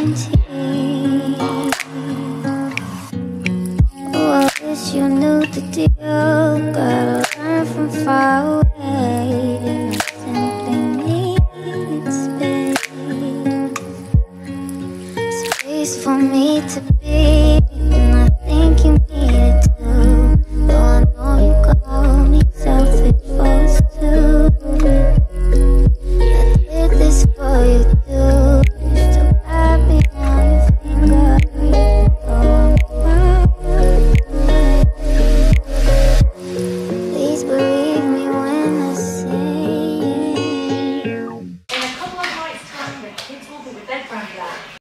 guarantee. Oh, I wish you knew the deal. Gotta learn from far away. I simply need space. Space for me to be, and I think you need it too. Though I know you call me selfish folks too. I did this for you too. You still got me on your finger, even though I'm far away. Please believe me when I say it. In a couple of nights' time, the kids will be with their granddad.